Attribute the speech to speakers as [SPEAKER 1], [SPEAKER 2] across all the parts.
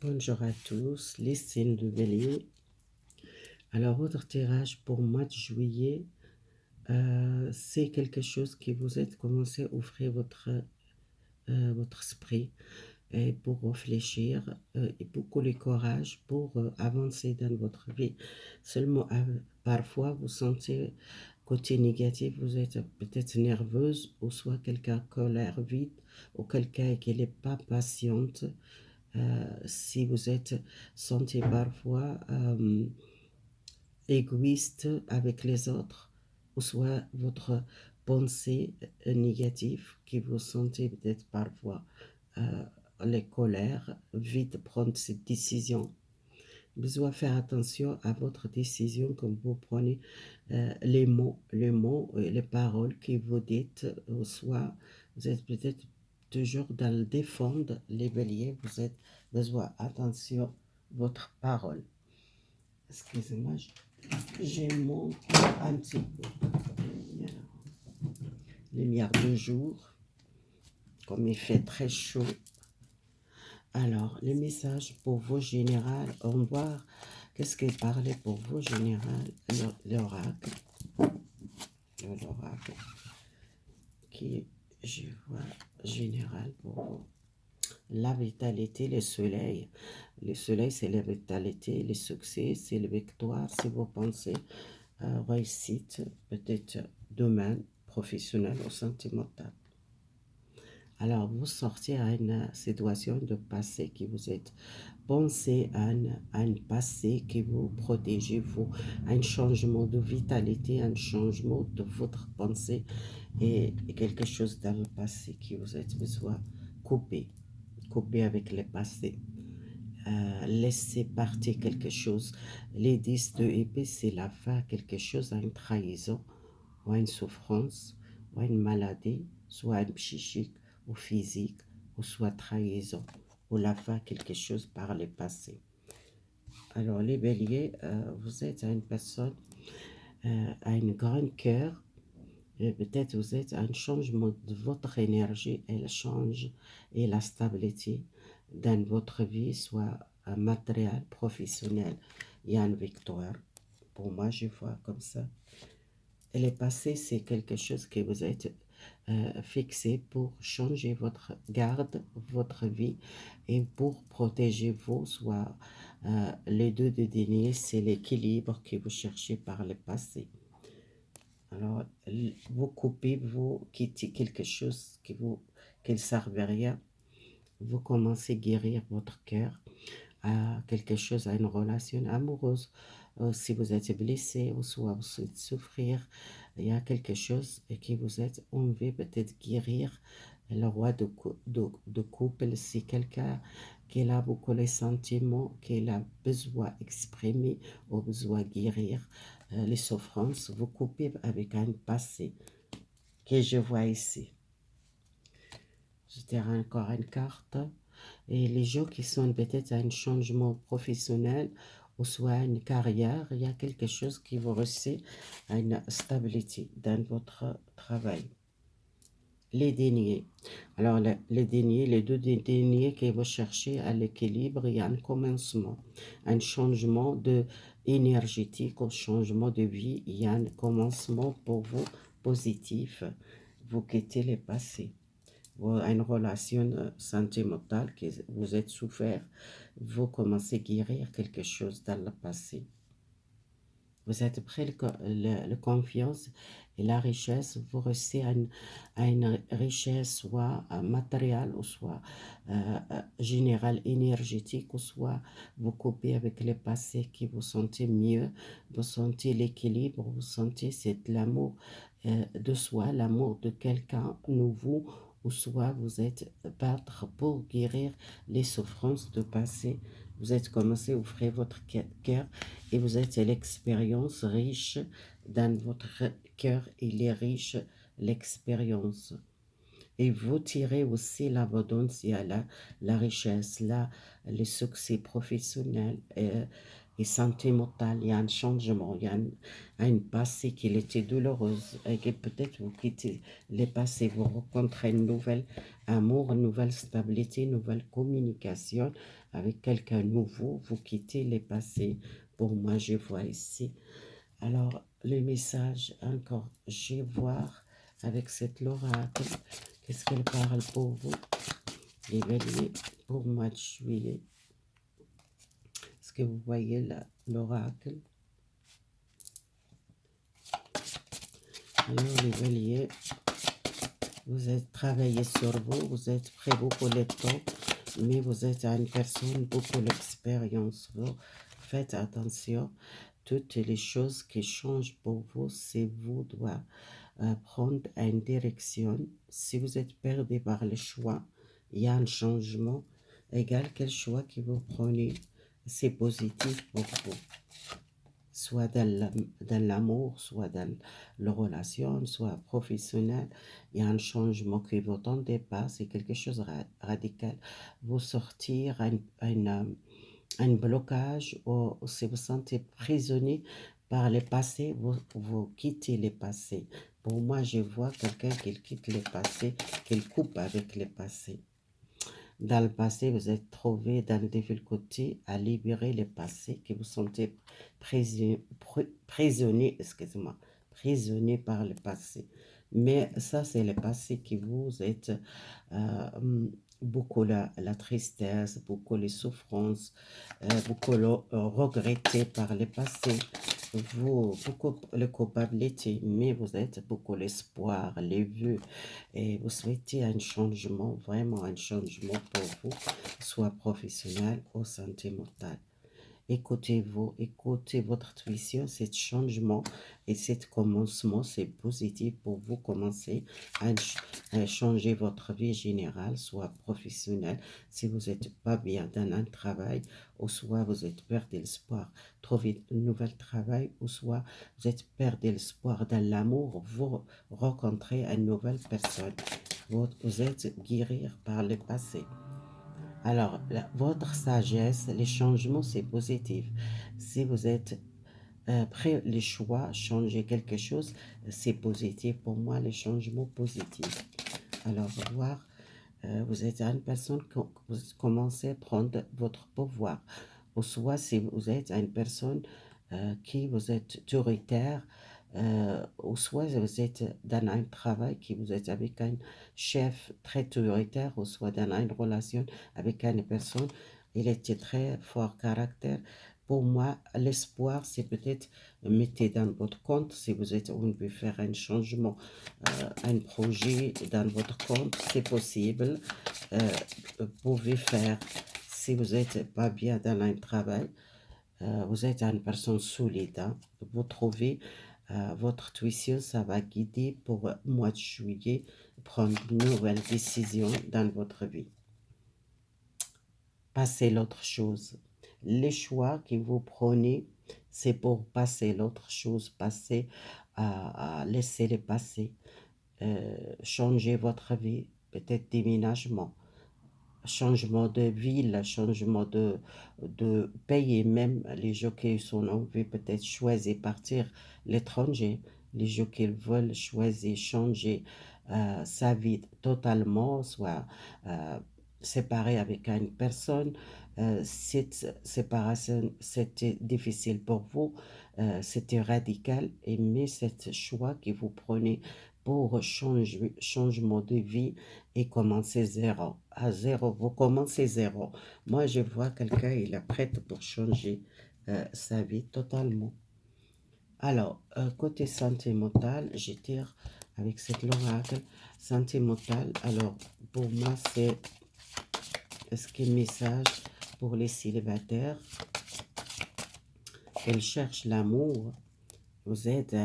[SPEAKER 1] Bonjour à tous, les signes de Bélier. Alors, votre tirage pour le mois de juillet, c'est quelque chose qui vous aide à commencer à ouvrir votre esprit et pour réfléchir et beaucoup de courage pour avancer dans votre vie. Seulement, parfois, vous sentez côté négatif, vous êtes peut-être nerveuse ou soit quelqu'un colère vite ou quelqu'un qui n'est pas patiente. Si vous êtes senti parfois égoïste avec les autres, ou soit votre pensée négative qui vous sentez peut-être parfois les colères, vite prendre cette décision. Besoin faire attention à votre décision quand vous prenez les mots, les paroles que vous dites, ou soit vous êtes peut-être toujours dans le défendre les béliers, vous êtes besoin attention à votre parole. Excusez-moi, j'ai mon un petit peu lumière de jour, comme il fait très chaud. Alors, le message pour vous général, on va voir qu'est-ce qu'il parlait pour vous général, l'oracle, qui je vois général pour vous. La vitalité, le soleil. Le soleil, c'est la vitalité, le succès, c'est la victoire. Si vous pensez réussite, peut-être domaine professionnel ou sentimental. Alors, vous sortez à une situation de passé qui vous êtes. Pensez à un passé qui vous protège, vous, un changement de vitalité, un changement de votre pensée et quelque chose dans le passé qui vous êtes besoin couper avec le passé. Laisser partir quelque chose. Les 10 de épée, c'est la fin, quelque chose, une trahison, ou une souffrance, ou une maladie, soit une psychique ou physique, ou soit trahison, ou la fin, quelque chose par le passé. Alors, les béliers, vous êtes une personne à un grand cœur, peut-être vous êtes un changement de votre énergie, elle change, et la stabilité dans votre vie, soit matériel, professionnel, il y a une victoire. Pour moi, je vois comme ça. Et le passé, c'est quelque chose que vous êtes fixé pour changer votre garde, votre vie et pour protéger vous, soit les deux de deniers, c'est l'équilibre que vous cherchez par le passé. Alors, vous coupez, vous quittez quelque chose qui ne servent à rien. Vous commencez à guérir votre cœur à quelque chose, à une relation amoureuse. Si vous êtes blessé ou soit vous souhaitez souffrir, il y a quelque chose qui vous êtes envie peut-être guérir. Le roi de couple, c'est quelqu'un qui a beaucoup les sentiments, qui a besoin d'exprimer ou besoin de guérir les souffrances. Vous coupez avec un passé que je vois ici. Je dirais encore une carte. Et les gens qui sont peut-être à un changement professionnel ou soit une carrière, il y a quelque chose qui vous réussit à une stabilité dans votre travail. Les deniers. Alors, les deniers, les deux deniers que vous cherchez à l'équilibre, il y a un commencement, un changement de énergétique, un changement de vie, il y a un commencement pour vous positif. Vous quittez le passé. Une relation sentimentale que vous êtes souffert, vous commencez à guérir quelque chose dans le passé. Vous êtes prêt la confiance et la richesse, vous recevez une richesse soit matérielle ou soit générale, énergétique, ou soit vous coupez avec le passé qui vous sentez mieux, vous sentez l'équilibre, vous sentez l'amour de soi, l'amour de quelqu'un nouveau, ou soit vous êtes battre pour guérir les souffrances du passé. Vous êtes commencé à ouvrir votre cœur et vous êtes l'expérience riche dans votre cœur. Il est riche l'expérience. Et vous tirez aussi l'abondance, il y a la richesse, là, le succès professionnel, et santé mentale. Il y a un changement, il y a un passé qui était douloureuse et que peut-être vous quittez les passés, vous rencontrez une nouvelle amour, une nouvelle stabilité, une nouvelle communication avec quelqu'un nouveau, vous quittez les passés. Pour moi, je vois ici. Alors, le message encore, je vais voir avec cette l'oracle, qu'est-ce qu'elle parle pour vous, les béliers, pour le mois de juillet. Est-ce que vous voyez l'oracle? Alors, les béliers, vous êtes travaillé sur vous, vous êtes prêt beaucoup de temps, mais vous êtes une personne beaucoup d'expérience. Faites attention, toutes les choses qui changent pour vous, c'est vous doit prendre une direction. Si vous êtes perdu par le choix, il y a un changement. Égal quel choix que vous prenez, c'est positif pour vous. Soit dans l'amour, soit dans la relation, soit professionnel. Il y a un changement que vous tentez pas, c'est quelque chose de radical. Vous sortir un blocage ou si vous sentez prisonnier par le passé, vous quittez le passé. Pour moi, je vois quelqu'un qui quitte le passé, qui coupe avec le passé. Dans le passé, vous êtes trouvé dans des difficultés à libérer le passé, que vous sentez prisonnier, excusez-moi, prisonnier par le passé. Mais ça, c'est le passé qui vous êtes beaucoup la tristesse, beaucoup les souffrances, beaucoup le regretté par le passé, vous, beaucoup la culpabilité, mais vous êtes beaucoup l'espoir, les vœux, et vous souhaitez un changement, vraiment un changement pour vous, soit professionnel ou santé mentale. Écoutez-vous, écoutez votre intuition, ce changement et ce commencement, c'est positif pour vous commencer à changer votre vie générale, soit professionnelle, si vous n'êtes pas bien dans un travail, ou soit vous êtes perdu l'espoir, trouver un nouvel travail, ou soit vous êtes perdu l'espoir dans l'amour, vous rencontrez une nouvelle personne, vous êtes guérir par le passé. Alors, votre sagesse, les changements, c'est positif. Si vous êtes prêt, les choix, changer quelque chose, c'est positif. Pour moi, les changements positifs. Alors, voir, vous êtes une personne qui vous commencez à prendre votre pouvoir. Ou soit, si vous êtes une personne qui vous êtes autoritaire, ou soit vous êtes dans un travail qui vous êtes avec un chef très autoritaire, ou soit dans une relation avec une personne, il était très fort caractère. Pour moi, l'espoir, c'est peut-être mettez dans votre compte si vous êtes, on veut faire un changement, un projet dans votre compte, c'est possible. Vous pouvez faire si vous n'êtes pas bien dans un travail. Vous êtes une personne solide, hein. Vous trouvez votre intuition, ça va guider pour le mois de juillet, prendre une nouvelle décision dans votre vie. Passez l'autre chose. Les choix que vous prenez, c'est pour passer l'autre chose, passer à laisser le passé, changer votre vie, peut-être déménagement, changement de ville, changement de pays, et même les gens qui sont envie peut-être choisir partir à l'étranger, les gens qui veulent choisir changer sa vie totalement, soit euh, séparé avec une personne. Cette séparation, c'était difficile pour vous, c'était radical, mais c'est choix que vous prenez pour changer, changement de vie et commencer zéro. À zéro, vous commencez zéro. Moi, je vois quelqu'un, il est prêt pour changer sa vie totalement. Alors, côté santé mentale, je tire avec cette l'oracle. Santé mentale, alors, pour moi, c'est ce qui est message pour les célibataires. Qu'elles cherchent l'amour. Vous êtes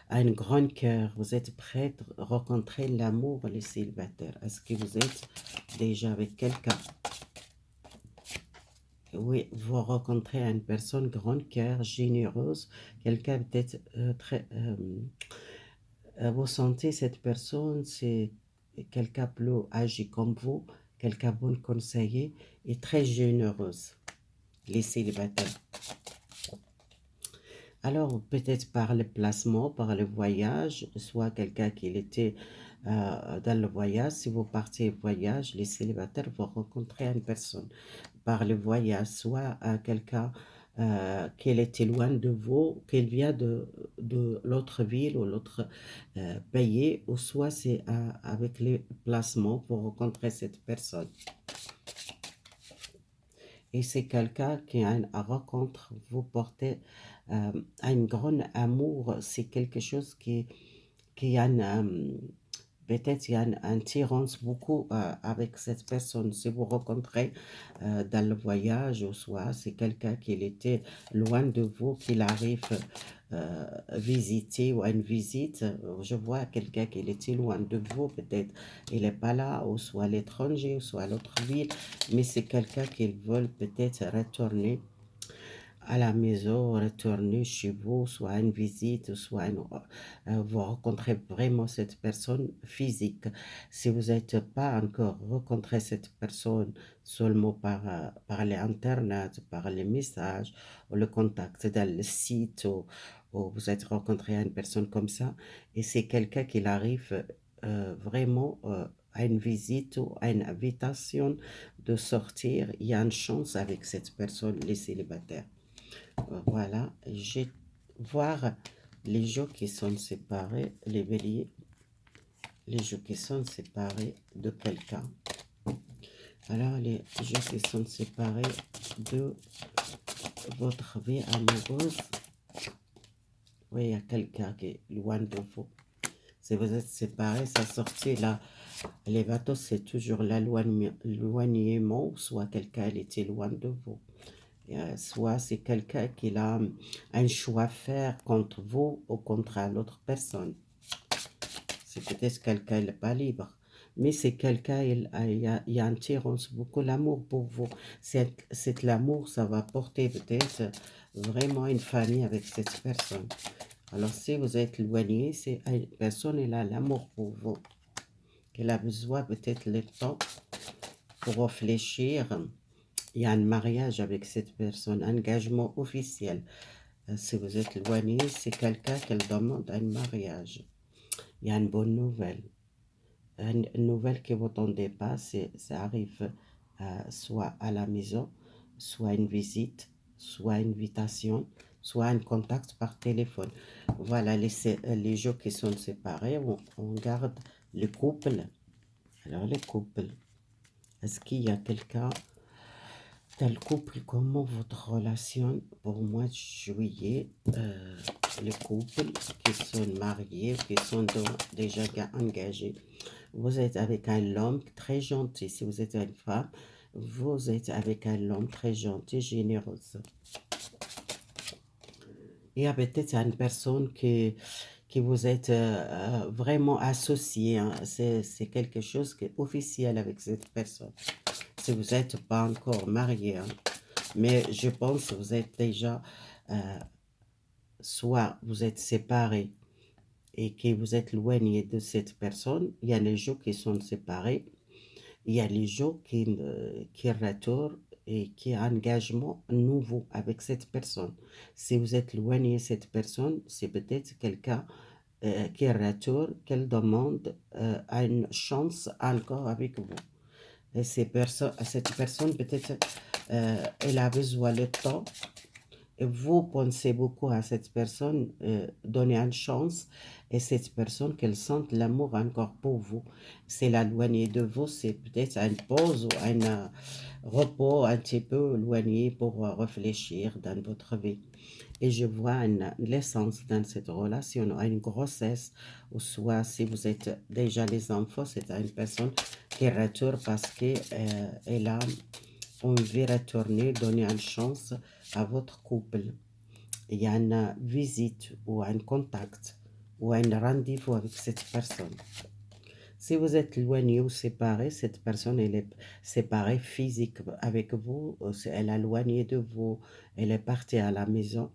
[SPEAKER 1] un grand cœur, vous êtes prêt à rencontrer l'amour, les célibataires. Est-ce que vous êtes déjà avec quelqu'un? Oui, vous rencontrez une personne grand cœur, généreuse, quelqu'un peut-être très... vous sentez cette personne, c'est quelqu'un plus âgé comme vous, quelqu'un bon conseiller et très généreuse. les célibataires. Alors, peut-être par le placement, par le voyage, soit quelqu'un qui était dans le voyage. Si vous partez au voyage, les célibataires vont rencontrer une personne par le voyage, soit quelqu'un qu'elle était loin de vous, qu'elle vient de l'autre ville ou l'autre pays, ou soit c'est avec les placements pour rencontrer cette personne. Et c'est quelqu'un qui a une rencontre, vous portez un grand amour, c'est quelque chose qui a peut-être il y a une attirance beaucoup avec cette personne. Si vous rencontrez dans le voyage ou soit c'est quelqu'un qui était loin de vous, qu'il arrive visiter ou à une visite, je vois quelqu'un qui était loin de vous, peut-être il n'est pas là, ou soit à l'étranger, ou soit à l'autre ville, mais c'est quelqu'un qui veut peut-être retourner à la maison, retourner chez vous, soit une visite, soit vous rencontrez vraiment cette personne physique. Si vous n'êtes pas encore rencontré cette personne seulement par l'Internet, par les messages, ou le contact dans le site, ou vous êtes rencontré à une personne comme ça, et c'est quelqu'un qui arrive vraiment à une visite ou à une invitation de sortir, il y a une chance avec cette personne, les célibataires. Voilà, j'ai voir les gens qui sont séparés, les béliers, les gens qui sont séparés de quelqu'un. Alors, les gens qui sont séparés de votre vie amoureuse, oui, il y a quelqu'un qui est loin de vous. Si vous êtes séparés, ça sortit là. Les bateaux, c'est toujours l'éloignement, soit quelqu'un il était loin de vous. Soit c'est quelqu'un qui a un choix à faire contre vous ou contre l'autre personne. C'est peut-être quelqu'un qui n'est pas libre. Mais c'est quelqu'un, il y a un attirance, beaucoup l'amour pour vous. Cet l'amour, ça va porter peut-être vraiment une famille avec cette personne. Alors si vous êtes éloigné, c'est une personne, elle a l'amour pour vous. Elle a besoin peut-être le temps pour réfléchir. Il y a un mariage avec cette personne, un engagement officiel. Si vous êtes éloigné, c'est quelqu'un qui demande un mariage. Il y a une bonne nouvelle. Une nouvelle que vous n'attendez pas, ça arrive soit à la maison, soit une visite, soit une invitation, soit un contact par téléphone. Voilà, les gens qui sont séparés, on garde le couple. Alors, le couple, est-ce qu'il y a quelqu'un dans le couple, comment votre relation pour le mois de juillet, les couples qui sont mariés, qui sont déjà engagés, vous êtes avec un homme très gentil. Si vous êtes une femme, vous êtes avec un homme très gentil, généreux. Il y a peut-être une personne qui vous êtes vraiment associé, hein. C'est quelque chose qui est officiel avec cette personne. Si vous n'êtes pas encore marié, hein. Mais je pense que vous êtes déjà, euh, soit vous êtes séparés et que vous êtes éloigné de cette personne. Il y a les gens qui sont séparés. Il y a les gens qui retournent et qui ont un engagement nouveau avec cette personne. Si vous êtes éloigné de cette personne, c'est peut-être quelqu'un qui retourne, qu'elle demande une chance encore avec vous. Et cette personne, peut-être, elle a besoin de temps. Et vous pensez beaucoup à cette personne, donner une chance, et cette personne, qu'elle sente l'amour encore pour vous. C'est l'éloigner de vous, c'est peut-être une pause ou un repos un petit peu éloigné pour réfléchir dans votre vie. Et je vois une naissance dans cette relation, une grossesse, ou soit si vous êtes déjà les enfants, c'est une personne qui retourne parce qu'elle a envie de retourner, donner une chance à votre couple. Il y a une visite ou un contact ou un rendez-vous avec cette personne. Si vous êtes éloigné ou séparé, cette personne elle est séparée physique avec vous, elle est éloignée de vous, elle est partie à la maison.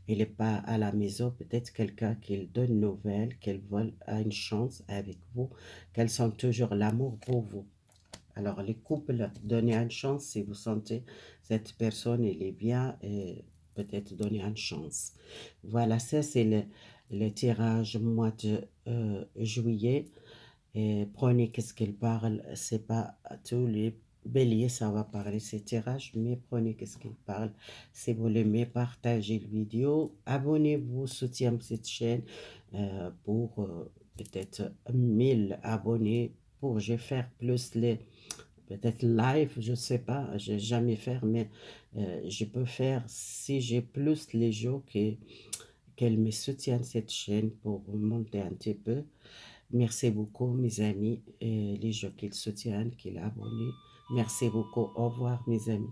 [SPEAKER 1] Elle n'est pas à la maison, peut-être quelqu'un qui donne nouvelles, qu'elle vole une chance avec vous, qu'elle sent toujours l'amour pour vous. Alors, les couples, donnez une chance si vous sentez cette personne, elle est bien, et peut-être donner une chance. Voilà, ça c'est le tirage mois de juillet. Et prenez qu'est-ce qu'elle parle, c'est pas à tous les béliers, ça va parler ces tirages, mais prenez qu'est-ce qu'elle parle. Si vous l'aimez, partagez la vidéo, abonnez-vous, soutenez cette chaîne pour peut-être 1000 abonnés, pour je faire plus les peut-être live, je sais pas, j'ai jamais fait, mais je peux faire si j'ai plus les jours qu'elle me soutienne cette chaîne pour monter un petit peu. Merci beaucoup, mes amis, et les gens qui le soutiennent, qui l'abonnent. Merci beaucoup. Au revoir, mes amis.